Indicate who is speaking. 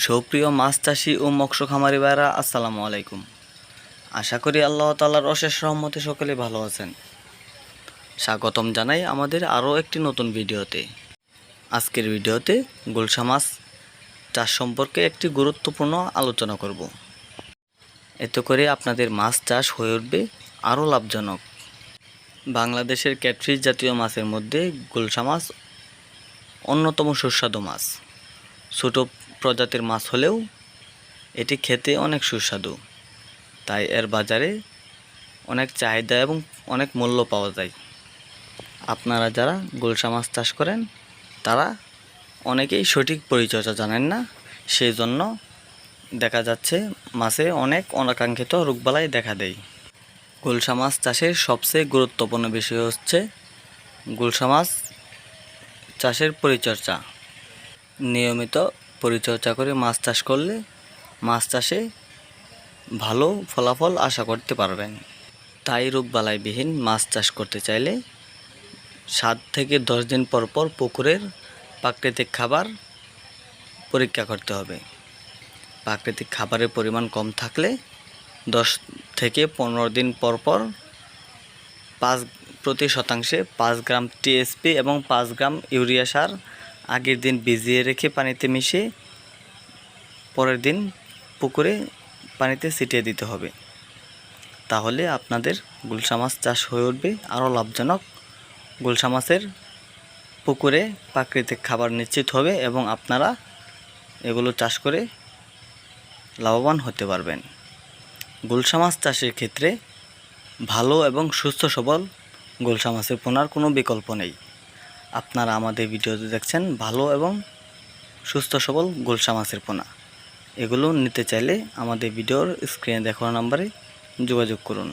Speaker 1: সুপ্রিয় মাছ চাষি ও মৎস্য খামারি ভাইরা, আসসালামু আলাইকুম। আশা করি আল্লাহ তাআলার অশেষ রহমতে সকলে ভালো আছেন। স্বাগতম জানাই আমাদের আরও একটি নতুন ভিডিওতে। আজকের ভিডিওতে গুলশা মাছ চাষ সম্পর্কে একটি গুরুত্বপূর্ণ আলোচনা করব। এতে করে আপনাদের মাছ চাষ হয়ে উঠবে আরও লাভজনক। বাংলাদেশের ক্যাটফিশ জাতীয় মাছের মধ্যে গুলশা মাছ অন্যতম সুস্বাদু মাছ। ছোট প্রজাতির মাছ হলেও এটি খেতে অনেক সুস্বাদু, তাই এর বাজারে অনেক চাহিদা এবং অনেক মূল্য পাওয়া যায়। আপনারা যারা গুলশা মাছ চাষ করেন তারা অনেকেই সঠিক পরিচর্যা জানেন না, সেই জন্য দেখা যাচ্ছে মাছে অনেক অনাকাঙ্ক্ষিত রোগবালাই দেখা দেয়। গুলশা মাছ চাষের সবচেয়ে গুরুত্বপূর্ণ বিষয় হচ্ছে গুলশা মাছ চাষের পরিচর্যা। নিয়মিত পরিচর্যা করে মাছ চাষ করলে মাছ চাষে ভালো ফলাফল আশা করতে পারবেন। তাই রোগবালাইবিহীন মাছ চাষ করতে চাইলে 7 থেকে 10 দিন পর পর পুকুরের প্রাকৃতিক খাবার পরীক্ষা করতে হবে। প্রাকৃতিক খাবারের পরিমাণ কম থাকলে 10 থেকে 15 দিন পর পর প্রতি শতাংশে 5 গ্রাম টিএসপি এবং 5 গ্রাম ইউরিয়া সার আগের দিন ভিজিয়ে রেখে পানিতে মিশিয়ে পরের দিন পুকুরে পানিতে ছিটিয়ে দিতে হবে। তাহলে আপনাদের গুলশা মাছ চাষ হয়ে উঠবে আরও লাভজনক। গুলশা মাছের পুকুরে প্রাকৃতিক খাবার নিশ্চিত হবে এবং আপনারা এগুলো চাষ করে লাভবান হতে পারবেন। গুলশা মাছ চাষের ক্ষেত্রে ভালো এবং সুস্থ সবল গুলশা মাছের পোনার কোনো বিকল্প নেই। আপনারা আমাদের ভিডিওতে দেখছেন ভালো এবং সুস্থ সবল গুলশা মাছের পোনা। এগুলো নিতে চাইলে আমাদের ভিডিওর স্ক্রিনে দেখানো নম্বরে যোগাযোগ করুন।